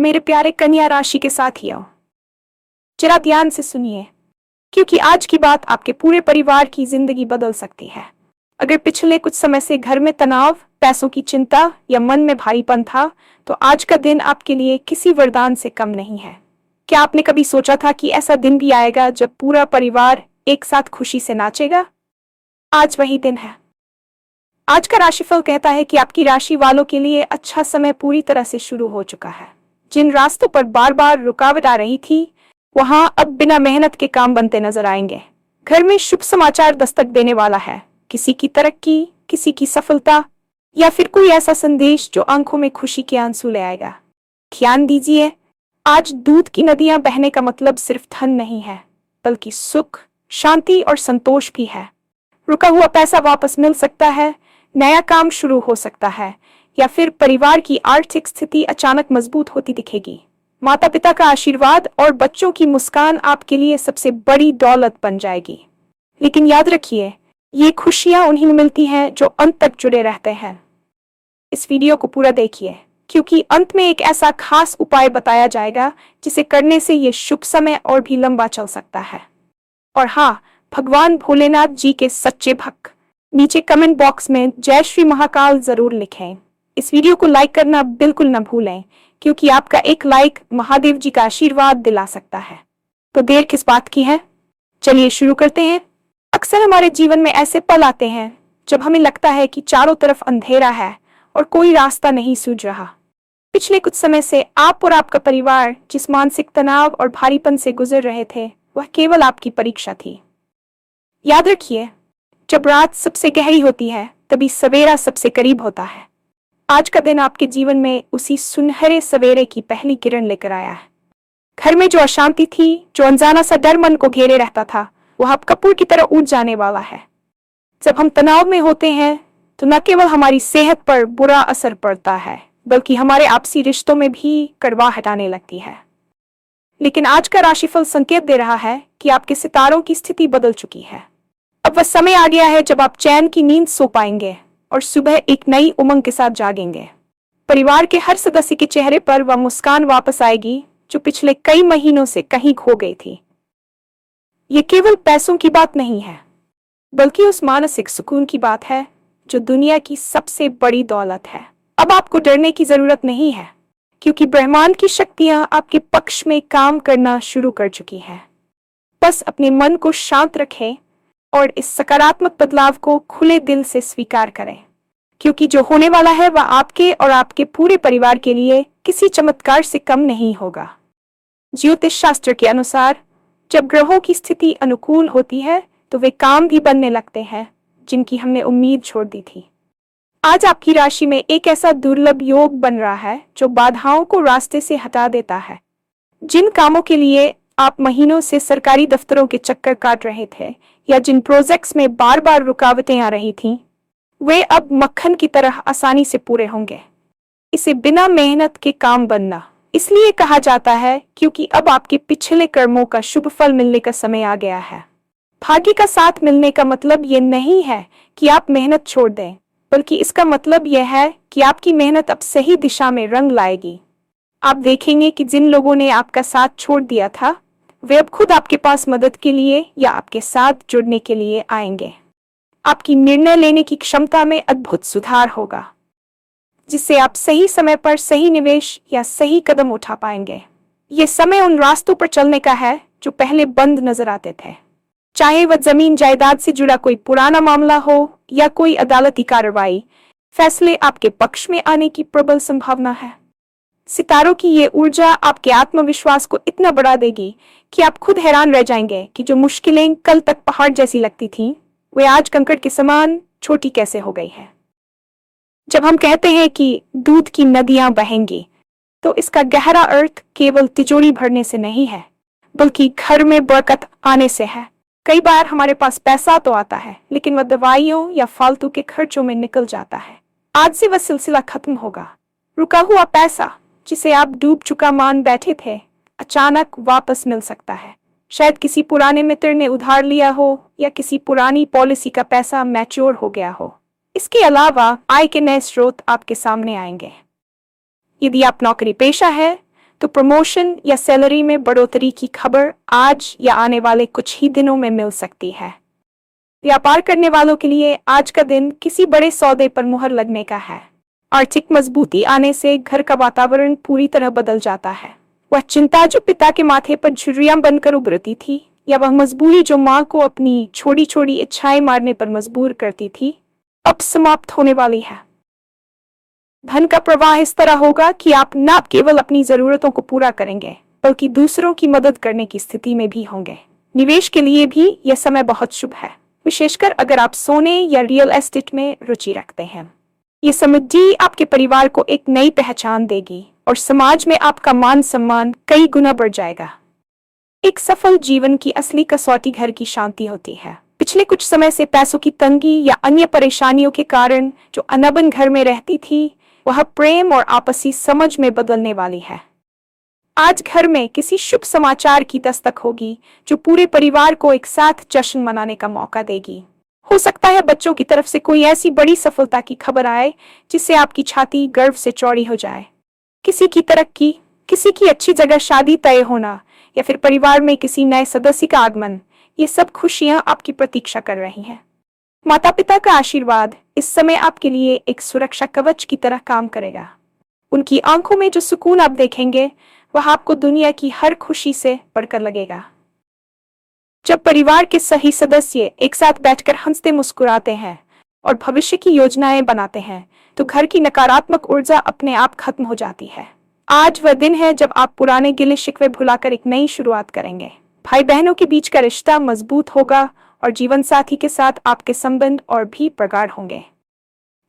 मेरे प्यारे कन्या राशि के साथियों, जरा ध्यान से सुनिए, क्योंकि आज की बात आपके पूरे परिवार की जिंदगी बदल सकती है। अगर पिछले कुछ समय से घर में तनाव, पैसों की चिंता या मन में भारीपन था, तो आज का दिन आपके लिए किसी वरदान से कम नहीं है। क्या आपने कभी सोचा था कि ऐसा दिन भी आएगा जब पूरा परिवार एक साथ खुशी से नाचेगा? आज वही दिन है। आज का राशिफल कहता है कि आपकी राशि वालों के लिए अच्छा समय पूरी तरह से शुरू हो चुका है। जिन रास्तों पर बार बार रुकावट आ रही थी, वहां अब बिना मेहनत के काम बनते नजर आएंगे। घर में शुभ समाचार दस्तक देने वाला है। किसी की तरक्की, किसी की सफलता, या फिर कोई ऐसा संदेश जो आंखों में खुशी के आंसू ले आएगा। ध्यान दीजिए, आज दूध की नदियां बहने का मतलब सिर्फ धन नहीं है, बल्कि सुख, शांति और संतोष भी है। रुका हुआ पैसा वापस मिल सकता है, नया काम शुरू हो सकता है, या फिर परिवार की आर्थिक स्थिति अचानक मजबूत होती दिखेगी। माता पिता का आशीर्वाद और बच्चों की मुस्कान आपके लिए सबसे बड़ी दौलत बन जाएगी। लेकिन याद रखिए, ये खुशियां उन्हीं में मिलती हैं जो अंत तक जुड़े रहते हैं। इस वीडियो को पूरा देखिए, क्योंकि अंत में एक ऐसा खास उपाय बताया जाएगा जिसे करने से ये शुभ समय और भी लंबा चल सकता है। और हाँ, भगवान भोलेनाथ जी के सच्चे भक्त नीचे कमेंट बॉक्स में जय श्री महाकाल जरूर लिखें। इस वीडियो को लाइक करना बिल्कुल न भूलें, क्योंकि आपका एक लाइक महादेव जी का आशीर्वाद दिला सकता है। तो देर किस बात की है, चलिए शुरू करते हैं। अक्सर हमारे जीवन में ऐसे पल आते हैं जब हमें लगता है कि चारों तरफ अंधेरा है और कोई रास्ता नहीं सूझ रहा। पिछले कुछ समय से आप और आपका परिवार जिस मानसिक तनाव और भारीपन से गुजर रहे थे, वह केवल आपकी परीक्षा थी। याद रखिए, जब रात सबसे गहरी होती है, तभी सवेरा सबसे करीब होता है। आज का दिन आपके जीवन में उसी सुनहरे सवेरे की पहली किरण लेकर आया है। घर में जो अशांति थी, जो अनजाना सा डर मन को घेरे रहता था, वह अब कपूर की तरह उठ जाने वाला है। जब हम तनाव में होते हैं, तो न केवल हमारी सेहत पर बुरा असर पड़ता है, बल्कि हमारे आपसी रिश्तों में भी कड़वाहट आने लगती है। लेकिन आज का राशिफल संकेत दे रहा है कि आपके सितारों की स्थिति बदल चुकी है। अब वह समय आ गया है जब आप चैन की नींद सो पाएंगे और सुबह एक नई उमंग के साथ जागेंगे। परिवार के हर सदस्य के चेहरे पर वह मुस्कान वापस आएगी जो पिछले कई महीनों से कहीं खो गई थी। ये केवल पैसों की बात नहीं है, बल्कि उस मानसिक सुकून की बात है जो दुनिया की सबसे बड़ी दौलत है। अब आपको डरने की जरूरत नहीं है, क्योंकि ब्रह्मांड की शक्तियां आपके पक्ष में काम करना शुरू कर चुकी हैं। बस अपने मन को शांत रखें और इस सकारात्मक बदलाव को खुले दिल से स्वीकार करें, क्योंकि जो होने वाला है वह आपके और आपके पूरे परिवार के लिए किसी चमत्कार से कम नहीं होगा। ज्योतिष शास्त्र के अनुसार, जब ग्रहों की स्थिति अनुकूल होती है, तो वे काम भी बनने लगते हैं जिनकी हमने उम्मीद छोड़ दी थी। आज आपकी राशि में एक ऐसा दुर्लभ योग बन रहा है जो बाधाओं को रास्ते से हटा देता है। जिन कामों के लिए आप महीनों से सरकारी दफ्तरों के चक्कर काट रहे थे, या जिन प्रोजेक्ट्स में बार बार रुकावटें आ रही थीं, वे अब मक्खन की तरह आसानी से पूरे होंगे। इसे बिना मेहनत के काम बनना इसलिए कहा जाता है क्योंकि अब आपके पिछले कर्मों का शुभ फल मिलने का समय आ गया है। भाग्य का साथ मिलने का मतलब ये नहीं है कि आप मेहनत छोड़ दें, बल्कि इसका मतलब यह है कि आपकी मेहनत अब सही दिशा में रंग लाएगी। आप देखेंगे कि जिन लोगों ने आपका साथ छोड़ दिया था, वे अब खुद आपके पास मदद के लिए या आपके साथ जुड़ने के लिए आएंगे। आपकी निर्णय लेने की क्षमता में अद्भुत सुधार होगा, जिससे आप सही समय पर सही निवेश या सही कदम उठा पाएंगे। ये समय उन रास्तों पर चलने का है जो पहले बंद नजर आते थे। चाहे वह जमीन जायदाद से जुड़ा कोई पुराना मामला हो या कोई अदालती कार्रवाई, फैसले आपके पक्ष में आने की प्रबल संभावना है। सितारों की ये ऊर्जा आपके आत्मविश्वास को इतना बढ़ा देगी कि आप खुद हैरान रह जाएंगे कि जो मुश्किलें कल तक पहाड़ जैसी लगती थीं, वे आज कंकड़ के समान छोटी कैसे हो गई हैं। जब हम कहते हैं कि दूध की नदियां बहेंगी, तो इसका गहरा अर्थ केवल तिजोरी भरने से नहीं है, बल्कि घर में बरकत आने से है। कई बार हमारे पास पैसा तो आता है, लेकिन वह दवाइयों या फालतू के खर्चों में निकल जाता है। आज से वह सिलसिला खत्म होगा। रुका हुआ पैसा जिसे आप डूब चुका मान बैठे थे, अचानक वापस मिल सकता है। शायद किसी पुराने मित्र ने उधार लिया हो, या किसी पुरानी पॉलिसी का पैसा मैच्योर हो गया हो। इसके अलावा आय के नए स्रोत आपके सामने आएंगे। यदि आप नौकरी पेशा है, तो प्रमोशन या सैलरी में बढ़ोतरी की खबर आज या आने वाले कुछ ही दिनों में मिल सकती है। व्यापार करने वालों के लिए आज का दिन किसी बड़े सौदे पर मुहर लगने का है। आर्थिक मजबूती आने से घर का वातावरण पूरी तरह बदल जाता है। वह चिंता जो पिता के माथे पर झुर्रियां बनकर उभरती थी, या वह मजबूरी जो माँ को अपनी छोटी छोटी इच्छाएं मारने पर मजबूर करती थी, अब समाप्त होने वाली है। धन का प्रवाह इस तरह होगा कि आप न केवल अपनी जरूरतों को पूरा करेंगे, बल्कि दूसरों की मदद करने की स्थिति में भी होंगे। निवेश के लिए भी यह समय बहुत शुभ है, विशेषकर अगर आप सोने या रियल एस्टेट में रुचि रखते हैं। ये समृद्धि आपके परिवार को एक नई पहचान देगी और समाज में आपका मान सम्मान कई गुना बढ़ जाएगा। एक सफल जीवन की असली कसौटी घर की शांति होती है। पिछले कुछ समय से पैसों की तंगी या अन्य परेशानियों के कारण जो अनबन घर में रहती थी, वह प्रेम और आपसी समझ में बदलने वाली है। आज घर में किसी शुभ समाचार की दस्तक होगी जो पूरे परिवार को एक साथ जश्न मनाने का मौका देगी। हो सकता है बच्चों की तरफ से कोई ऐसी बड़ी सफलता की खबर आए जिससे आपकी छाती गर्व से चौड़ी हो जाए। किसी की तरक्की, किसी की अच्छी जगह शादी तय होना, या फिर परिवार में किसी नए सदस्य का आगमन, ये सब खुशियां आपकी प्रतीक्षा कर रही हैं। माता पिता का आशीर्वाद इस समय आपके लिए एक सुरक्षा कवच की तरह काम करेगा। उनकी आंखों में जो सुकून आप देखेंगे, वह आपको दुनिया की हर खुशी से बढ़कर लगेगा। जब परिवार के सही सदस्य एक साथ बैठकर हंसते मुस्कुराते हैं और भविष्य की योजनाएं बनाते हैं, तो घर की नकारात्मक ऊर्जा अपने आप खत्म हो जाती है। आज वह दिन है जब आप पुराने गिले शिकवे भुलाकर एक नई शुरुआत करेंगे। भाई बहनों के बीच का रिश्ता मजबूत होगा और जीवन साथी के साथ आपके संबंध और भी प्रगाढ़ होंगे।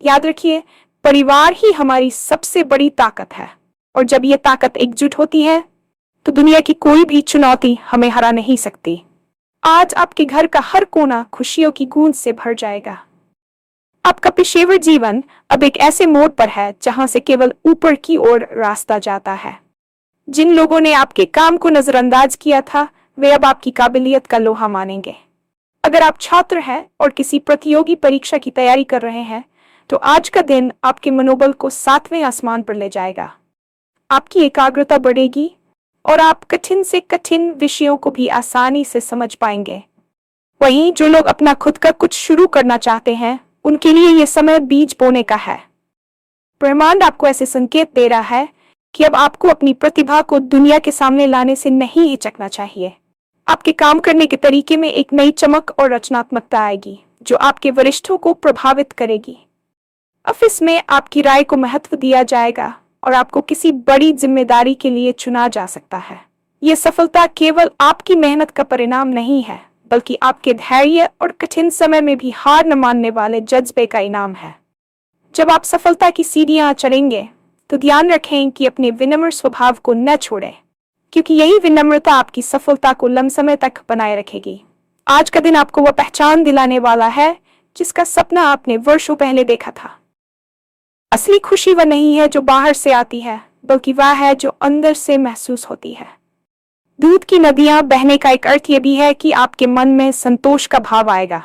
याद रखिए, परिवार ही हमारी सबसे बड़ी ताकत है, और जब ये ताकत एकजुट होती है तो दुनिया की कोई भी चुनौती हमें हरा नहीं सकती। आज आपके घर का हर कोना खुशियों की गूंज से भर जाएगा। आपका पेशेवर जीवन अब एक ऐसे मोड़ पर है जहां से केवल ऊपर की ओर रास्ता जाता है। जिन लोगों ने आपके काम को नजरअंदाज किया था, वे अब आपकी काबिलियत का लोहा मानेंगे। अगर आप छात्र हैं और किसी प्रतियोगी परीक्षा की तैयारी कर रहे हैं, तो आज का दिन आपके मनोबल को 7वें आसमान पर ले जाएगा। आपकी एकाग्रता बढ़ेगी और आप कठिन से कठिन विषयों को भी आसानी से समझ पाएंगे। वहीं जो लोग अपना खुद का कुछ शुरू करना चाहते हैं, उनके लिए यह समय बीज बोने का है। ब्रह्मांड आपको ऐसे संकेत दे रहा है कि अब आपको अपनी प्रतिभा को दुनिया के सामने लाने से नहीं हिचकना चाहिए। आपके काम करने के तरीके में एक नई चमक और रचनात्मकता आएगी जो आपके वरिष्ठों को प्रभावित करेगी। ऑफिस में आपकी राय को महत्व दिया जाएगा और आपको किसी बड़ी जिम्मेदारी के लिए चुना जा सकता है। यह सफलता केवल आपकी मेहनत का परिणाम नहीं है, बल्कि आपके धैर्य और कठिन समय में भी हार न मानने वाले जज्बे का इनाम है। जब आप सफलता की सीढ़ियां चढ़ेंगे, तो ध्यान रखें कि अपने विनम्र स्वभाव को न छोड़ें, क्योंकि यही विनम्रता आपकी सफलता को लंबे समय तक बनाए रखेगी। आज का दिन आपको वह पहचान दिलाने वाला है जिसका सपना आपने वर्षों पहले देखा था। असली खुशी वह नहीं है जो बाहर से आती है, बल्कि वह है जो अंदर से महसूस होती है। दूध की नदियां बहने का एक अर्थ यह भी है कि आपके मन में संतोष का भाव आएगा।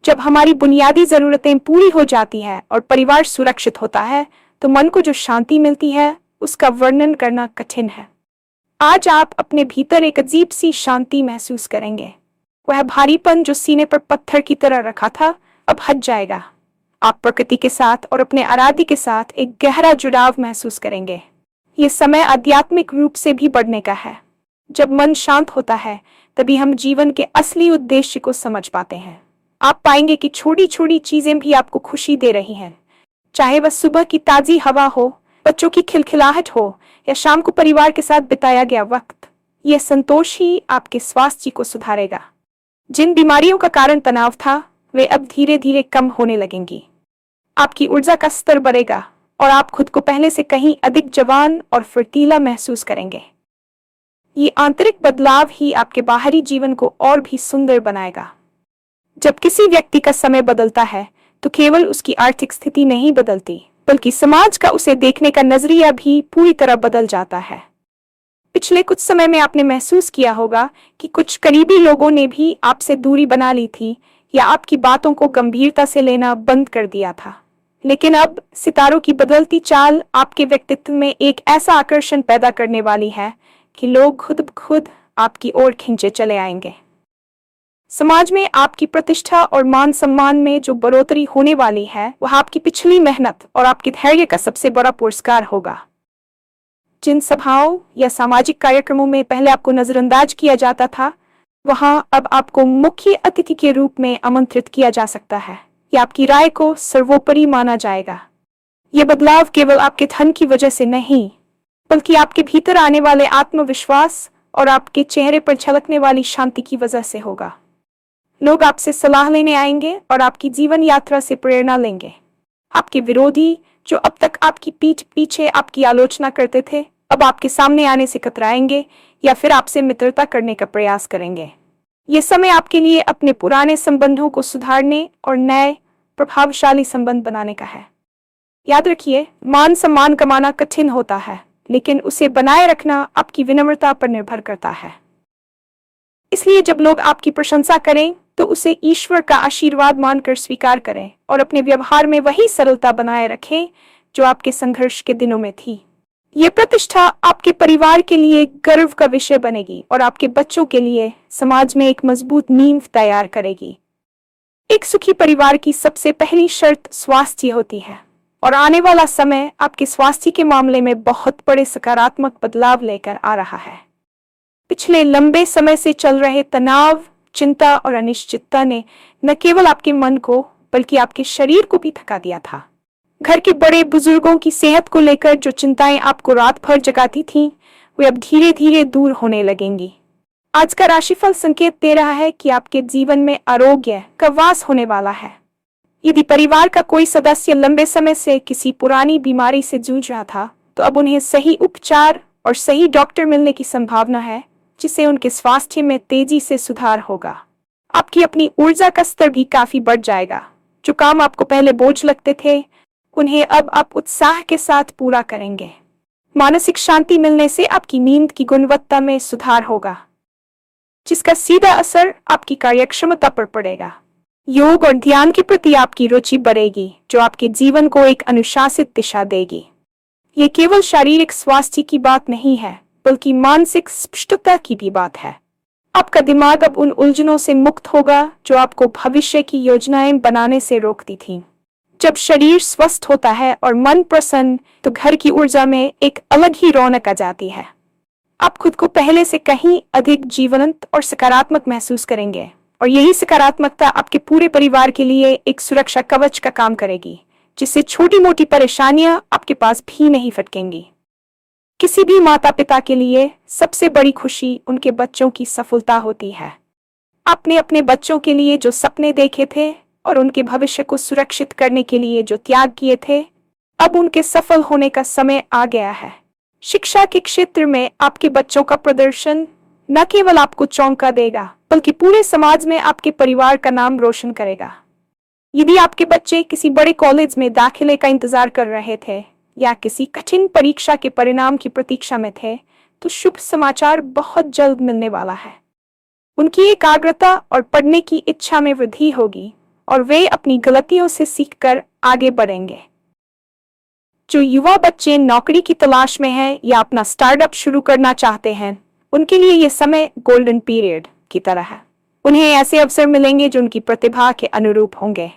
जब हमारी बुनियादी जरूरतें पूरी हो जाती हैं और परिवार सुरक्षित होता है, तो मन को जो शांति मिलती है, उसका वर्णन करना कठिन है। आज आप अपने भीतर एक अजीब सी शांति महसूस करेंगे। वह भारीपन जो सीने पर पत्थर की तरह रखा था, अब हट जाएगा। आप प्रकृति के साथ और अपने आराध्य के साथ एक गहरा जुड़ाव महसूस करेंगे। ये समय आध्यात्मिक रूप से भी बढ़ने का है। जब मन शांत होता है, तभी हम जीवन के असली उद्देश्य को समझ पाते हैं। आप पाएंगे कि छोटी छोटी चीजें भी आपको खुशी दे रही हैं, चाहे वह सुबह की ताजी हवा हो, बच्चों की खिलखिलाहट हो, या शाम को परिवार के साथ बिताया गया वक्त। यह संतोष ही आपके स्वास्थ्य को सुधारेगा। जिन बीमारियों का कारण तनाव था, वे अब धीरे धीरे कम होने लगेंगी। आपकी ऊर्जा का स्तर बढ़ेगा और आप खुद को पहले से कहीं अधिक जवान और फुर्तीला महसूस करेंगे। ये आंतरिक बदलाव ही आपके बाहरी जीवन को और भी सुंदर बनाएगा। जब किसी व्यक्ति का समय बदलता है, तो केवल उसकी आर्थिक स्थिति नहीं बदलती, बल्कि समाज का उसे देखने का नजरिया भी पूरी तरह बदल जाता है। पिछले कुछ समय में आपने महसूस किया होगा कि कुछ करीबी लोगों ने भी आपसे दूरी बना ली थी या आपकी बातों को गंभीरता से लेना बंद कर दिया था। लेकिन अब सितारों की बदलती चाल आपके व्यक्तित्व में एक ऐसा आकर्षण पैदा करने वाली है कि लोग खुद ब खुद आपकी ओर खींचे चले आएंगे। समाज में आपकी प्रतिष्ठा और मान सम्मान में जो बढ़ोतरी होने वाली है वह आपकी पिछली मेहनत और आपके धैर्य का सबसे बड़ा पुरस्कार होगा। जिन सभाओं या सामाजिक कार्यक्रमों में पहले आपको नजरअंदाज किया जाता था, वहां अब आपको मुख्य अतिथि के रूप में आमंत्रित किया जा सकता है या आपकी राय को सर्वोपरि माना जाएगा। यह बदलाव केवल आपके धन की वजह से नहीं, बल्कि आपके भीतर आने वाले आत्मविश्वास और आपके चेहरे पर झलकने वाली शांति की वजह से होगा। लोग आपसे सलाह लेने आएंगे और आपकी जीवन यात्रा से प्रेरणा लेंगे। आपके विरोधी जो अब तक आपकी पीठ पीछे आपकी आलोचना करते थे, अब आपके सामने आने से कतराएंगे या फिर आपसे मित्रता करने का प्रयास करेंगे। ये समय आपके लिए अपने पुराने संबंधों को सुधारने और नए प्रभावशाली संबंध बनाने का है। याद रखिए, मान सम्मान कमाना कठिन होता है, लेकिन उसे बनाए रखना आपकी विनम्रता पर निर्भर करता है। इसलिए जब लोग आपकी प्रशंसा करें तो उसे ईश्वर का आशीर्वाद मानकर स्वीकार करें और अपने व्यवहार में वही सरलता बनाए रखें जो आपके संघर्ष के दिनों में थी। ये प्रतिष्ठा आपके परिवार के लिए गर्व का विषय बनेगी और आपके बच्चों के लिए समाज में एक मजबूत नींव तैयार करेगी। एक सुखी परिवार की सबसे पहली शर्त स्वास्थ्य होती है और आने वाला समय आपके स्वास्थ्य के मामले में बहुत बड़े सकारात्मक बदलाव लेकर आ रहा है। पिछले लंबे समय से चल रहे तनाव, चिंता और अनिश्चितता ने न केवल आपके मन को बल्कि आपके शरीर को भी थका दिया था। घर के बड़े बुजुर्गों की सेहत को लेकर जो चिंताएं आपको रात भर जगाती थीं, वे अब धीरे धीरे दूर होने लगेंगी। आज का राशिफल संकेत दे रहा है कि आपके जीवन में आरोग्य का वास होने वाला है। यदि परिवार का कोई सदस्य लंबे समय से किसी पुरानी बीमारी से जूझ रहा था, तो अब उन्हें सही उपचार और सही डॉक्टर मिलने की संभावना है, जिससे उनके स्वास्थ्य में तेजी से सुधार होगा। आपकी अपनी ऊर्जा का स्तर भी काफी बढ़ जाएगा। जो काम आपको पहले बोझ लगते थे, उन्हें अब आप उत्साह के साथ पूरा करेंगे। मानसिक शांति मिलने से आपकी नींद की गुणवत्ता में सुधार होगा, जिसका सीधा असर आपकी कार्यक्षमता पर पड़ेगा। योग और ध्यान के प्रति आपकी रुचि बढ़ेगी, जो आपके जीवन को एक अनुशासित दिशा देगी। ये केवल शारीरिक स्वास्थ्य की बात नहीं है, बल्कि मानसिक स्पष्टता की भी बात है। आपका दिमाग अब उन उलझनों से मुक्त होगा जो आपको भविष्य की योजनाएं बनाने से रोकती थीं। जब शरीर स्वस्थ होता है और मन प्रसन्न, तो घर की ऊर्जा में एक अलग ही रौनक आ जाती है। आप खुद को पहले से कहीं अधिक जीवंत और सकारात्मक महसूस करेंगे और यही सकारात्मकता आपके पूरे परिवार के लिए एक सुरक्षा कवच का काम करेगी, जिससे छोटी मोटी परेशानियां आपके पास भी नहीं फटकेंगी। किसी भी माता पिता के लिए सबसे बड़ी खुशी उनके बच्चों की सफलता होती है। आपने अपने बच्चों के लिए जो सपने देखे थे और उनके भविष्य को सुरक्षित करने के लिए जो त्याग किए थे, अब उनके सफल होने का समय आ गया है। शिक्षा के क्षेत्र में आपके बच्चों का प्रदर्शन न केवल आपको चौंका देगा, बल्कि पूरे समाज में आपके परिवार का नाम रोशन करेगा। यदि आपके बच्चे किसी बड़े कॉलेज में दाखिले का इंतजार कर रहे थे या किसी कठिन परीक्षा के परिणाम की प्रतीक्षा में थे, तो शुभ समाचार बहुत जल्द मिलने वाला है। उनकी एकाग्रता और पढ़ने की इच्छा में वृद्धि होगी और वे अपनी गलतियों से सीखकर आगे बढ़ेंगे। जो युवा बच्चे नौकरी की तलाश में हैं या अपना स्टार्टअप शुरू करना चाहते हैं, उनके लिए यह समय गोल्डन पीरियड की तरह है। उन्हें ऐसे अवसर मिलेंगे जो उनकी प्रतिभा के अनुरूप होंगे।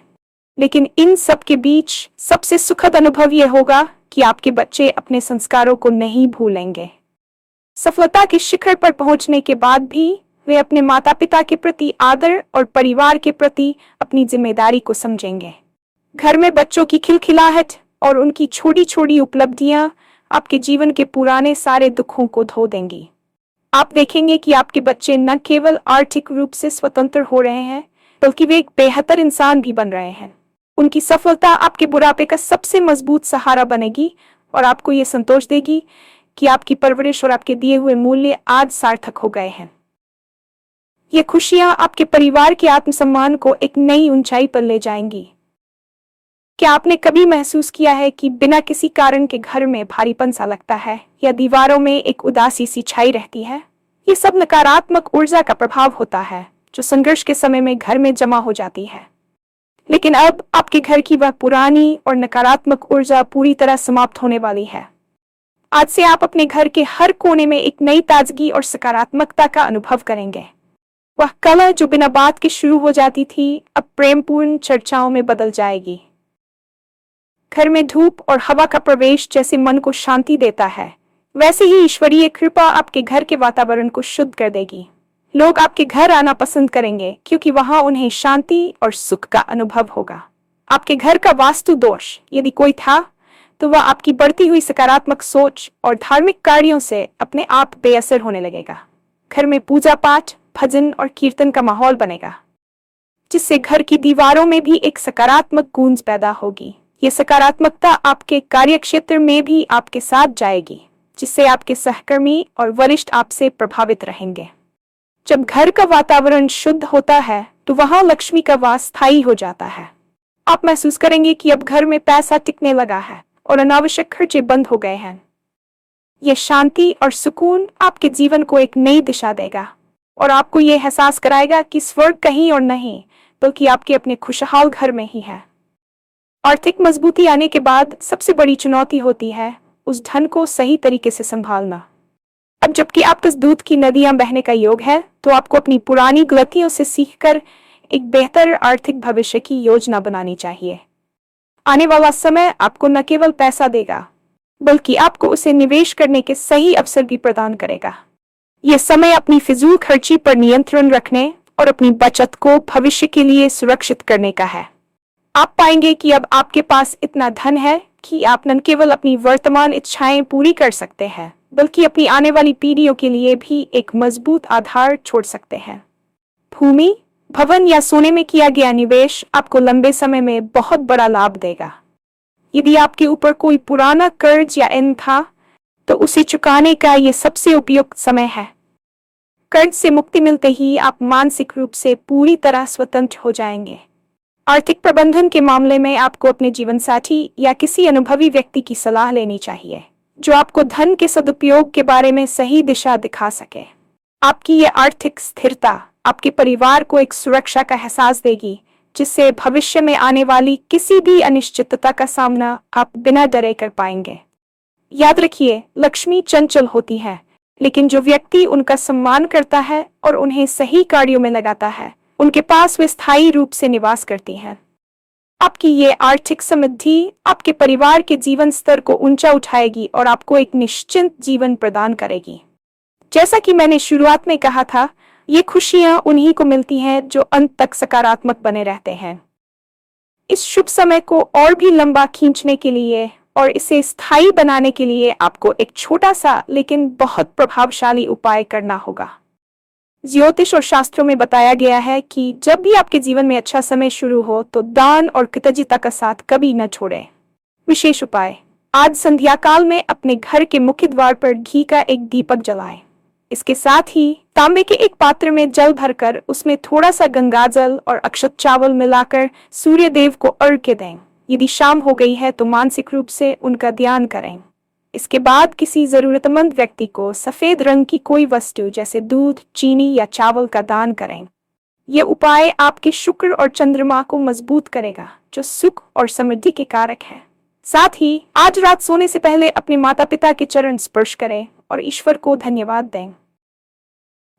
लेकिन इन सब के बीच सबसे सुखद अनुभव यह होगा कि आपके बच्चे अपने संस्कारों को नहीं भूलेंगे। सफलता के शिखर पर पहुंचने के बाद भी वे अपने माता पिता के प्रति आदर और परिवार के प्रति अपनी जिम्मेदारी को समझेंगे। घर में बच्चों की खिलखिलाहट और उनकी छोटी छोटी उपलब्धियां आपके जीवन के पुराने सारे दुखों को धो देंगी। आप देखेंगे कि आपके बच्चे न केवल आर्थिक रूप से स्वतंत्र हो रहे हैं, बल्कि वे एक बेहतर इंसान भी बन रहे हैं। उनकी सफलता आपके बुढ़ापे का सबसे मजबूत सहारा बनेगी और आपको ये संतोष देगी कि आपकी परवरिश और आपके दिए हुए मूल्य आज सार्थक हो गए हैं। ये खुशियां आपके परिवार के आत्मसम्मान को एक नई ऊंचाई पर ले जाएंगी। क्या आपने कभी महसूस किया है कि बिना किसी कारण के घर में भारीपन सा लगता है या दीवारों में एक उदासी सी छाई रहती है? ये सब नकारात्मक ऊर्जा का प्रभाव होता है जो संघर्ष के समय में घर में जमा हो जाती है। लेकिन अब आपके घर की वह पुरानी और नकारात्मक ऊर्जा पूरी तरह समाप्त होने वाली है। आज से आप अपने घर के हर कोने में एक नई ताजगी और सकारात्मकता का अनुभव करेंगे। वह कला जो बिना बात के शुरू हो जाती थी अब प्रेमपूर्ण चर्चाओं में बदल जाएगी। घर में धूप और हवा का प्रवेश जैसे मन को शांति देता है, वैसे ही ईश्वरीय कृपा आपके घर के वातावरण को शुद्ध कर देगी। लोग आपके घर आना पसंद करेंगे क्योंकि वहां उन्हें शांति और सुख का अनुभव होगा। आपके घर का वास्तु दोष यदि कोई था तो वह आपकी बढ़ती हुई सकारात्मक सोच और धार्मिक कार्यों से अपने आप बेअसर होने लगेगा। घर में पूजा पाठ, भजन और कीर्तन का माहौल बनेगा, जिससे घर की दीवारों में भी एक सकारात्मक गूंज पैदा होगी। ये सकारात्मकता आपके कार्यक्षेत्र में भी आपके साथ जाएगी, जिससे आपके सहकर्मी और वरिष्ठ आपसे प्रभावित रहेंगे। जब घर का वातावरण शुद्ध होता है तो वहां लक्ष्मी का वास स्थायी हो जाता है। आप महसूस करेंगे कि अब घर में पैसा टिकने लगा है और अनावश्यक खर्चे बंद हो गए हैं। यह शांति और सुकून आपके जीवन को एक नई दिशा देगा और आपको यह एहसास कराएगा कि स्वर्ग कहीं और नहीं बल्कि आपके अपने खुशहाल घर में ही है। आर्थिक मजबूती आने के बाद सबसे बड़ी चुनौती होती है उस धन को सही तरीके से संभालना। अब जबकि आपके दूध की नदियां बहने का योग है तो आपको अपनी पुरानी गलतियों से सीखकर एक बेहतर आर्थिक भविष्य की योजना बनानी चाहिए। आने वाला समय आपको न केवल पैसा देगा बल्कि आपको उसे निवेश करने के सही अवसर भी प्रदान करेगा। यह समय अपनी फिजूल खर्ची पर नियंत्रण रखने और अपनी बचत को भविष्य के लिए सुरक्षित करने का है। आप पाएंगे कि अब आपके पास इतना धन है कि आप न केवल अपनी वर्तमान इच्छाएं पूरी कर सकते हैं बल्कि अपनी आने वाली पीढ़ियों के लिए भी एक मजबूत आधार छोड़ सकते हैं। भूमि, भवन या सोने में किया गया निवेश आपको लंबे समय में बहुत बड़ा लाभ देगा। यदि आपके ऊपर कोई पुराना कर्ज या ऋण था तो उसे चुकाने का यह सबसे उपयुक्त समय है। कर्ज से मुक्ति मिलते ही आप मानसिक रूप से पूरी तरह स्वतंत्र हो जाएंगे। आर्थिक प्रबंधन के मामले में आपको अपने जीवन साथी या किसी अनुभवी व्यक्ति की सलाह लेनी चाहिए जो आपको धन के सदुपयोग के बारे में सही दिशा दिखा सके। आपकी यह आर्थिक स्थिरता आपके परिवार को एक सुरक्षा का एहसास देगी, जिससे भविष्य में आने वाली किसी भी अनिश्चितता का सामना आप बिना डरे कर पाएंगे। याद रखिए, लक्ष्मी चंचल होती है, लेकिन जो व्यक्ति उनका सम्मान करता है और उन्हें सही कार्यों में लगाता है, उनके पास वे स्थायी रूप से निवास करती हैं। आपकी ये आर्थिक समृद्धि आपके परिवार के जीवन स्तर को ऊंचा उठाएगी और आपको एक निश्चिंत जीवन प्रदान करेगी। जैसा कि मैंने शुरुआत में कहा था, ये खुशियां उन्हीं को मिलती हैं जो अंत तक सकारात्मक बने रहते हैं। इस शुभ समय को और भी लंबा खींचने के लिए और इसे स्थायी बनाने के लिए आपको एक छोटा सा लेकिन बहुत प्रभावशाली उपाय करना होगा। ज्योतिष और शास्त्रों में बताया गया है कि जब भी आपके जीवन में अच्छा समय शुरू हो तो दान और कृतज्ञता का साथ कभी न छोड़ें। विशेष उपाय: आज संध्या काल में अपने घर के मुख्य द्वार पर घी का एक दीपक जलाएं। इसके साथ ही तांबे के एक पात्र में जल भरकर उसमें थोड़ा सा गंगा जल और अक्षत चावल मिलाकर सूर्य देव को अर्घ्य दें। यदि शाम हो गई है तो मानसिक रूप से उनका ध्यान करें। इसके बाद किसी जरूरतमंद व्यक्ति को सफेद रंग की कोई वस्तु जैसे दूध, चीनी या चावल का दान करें। यह उपाय आपके शुक्र और चंद्रमा को मजबूत करेगा, जो सुख और समृद्धि के कारक है। साथ ही आज रात सोने से पहले अपने माता पिता के चरण स्पर्श करें और ईश्वर को धन्यवाद दें।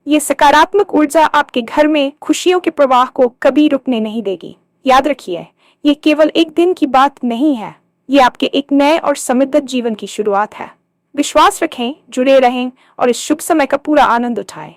ये सकारात्मक ऊर्जा आपके घर में खुशियों के प्रवाह को कभी रुकने नहीं देगी। याद रखिए, ये केवल एक दिन की बात नहीं है, ये आपके एक नए और समृद्ध जीवन की शुरुआत है। विश्वास रखें, जुड़े रहें और इस शुभ समय का पूरा आनंद उठाएं।